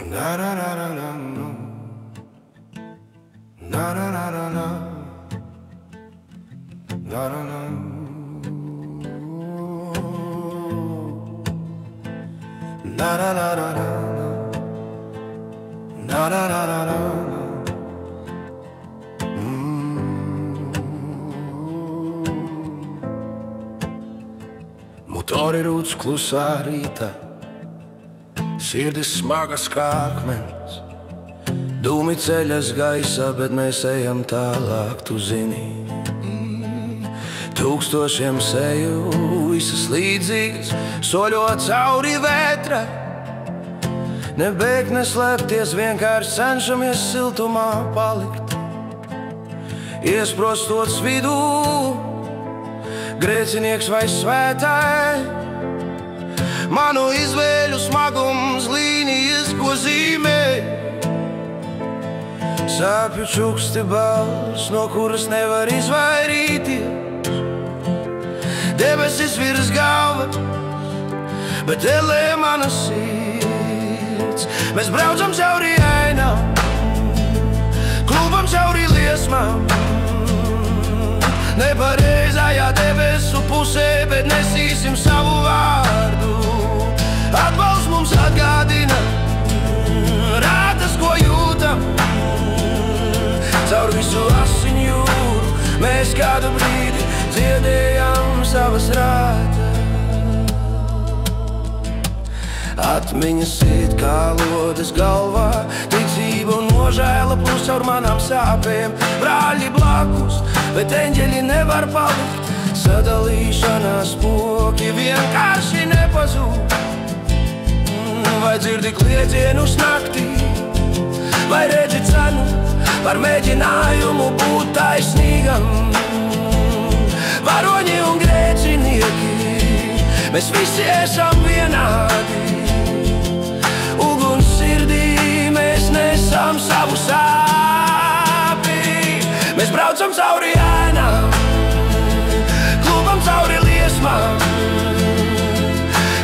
Na na na na na no. Na na na na na. Na na na. Na na na na na. Na na na na na. Motori rūc klusā rītā, sirdis smagas kā akmens. Dūmi ceļas gaisā, bet mēs ejam tālāk, tu zini. Tūkstošiem seju, visas līdzīgas, soļot cauri vētrai. Nebēgt, neslēpties, vienkārši cenšamies siltumā palikt. Iesprostots vidū, grēcinieks vai svētāji. Manu izvēļu smagums līnijas, ko zīmē. Sāpju čuksti balss, no kuras nevar izvairīties. Debesis virs galvas, bet ellē mana sirds. Mēs braucam cauri ainām, klūpam cauri liesmām. Nepareizajā debesu pusē, bet nesīsim savu vārdu. Atbalsts mums atgādina rātas, ko jūtam. Caur visu asiņu jūru mēs kādu brīdi dziedējam savas rātas. Atmiņas sit kā lodes galvā, ticība un nožēla plūst caur manām sāpēm. Brāļi blakus, bet eņģeļi nevar palikt. Sadalīšanās poki vienkārši nepazūd. Vai dzirdi kliecienus naktī, vai redzi cenu par mēģinājumu būt taisnīgam. Varoņi un grēcinieki, mēs visi esam vienādi. Uguns sirdī, mēs nesam savu sāpi. Mēs braucam cauri ēnām, klūpam cauri liesmām.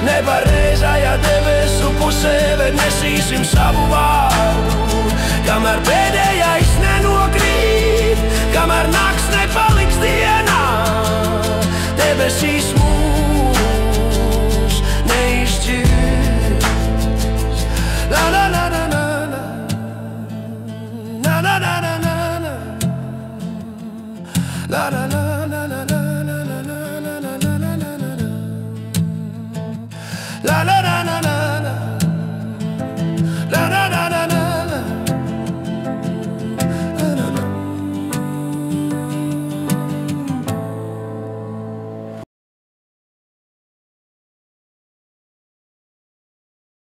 Nepareizajā debesu pusē, bet nesīsim savu vārdu. Kamēr pēdējais nenokrīt, kamēr nakts nepaliks dienā, debesīs mūs neizšķirs. La la la la la la la la la la.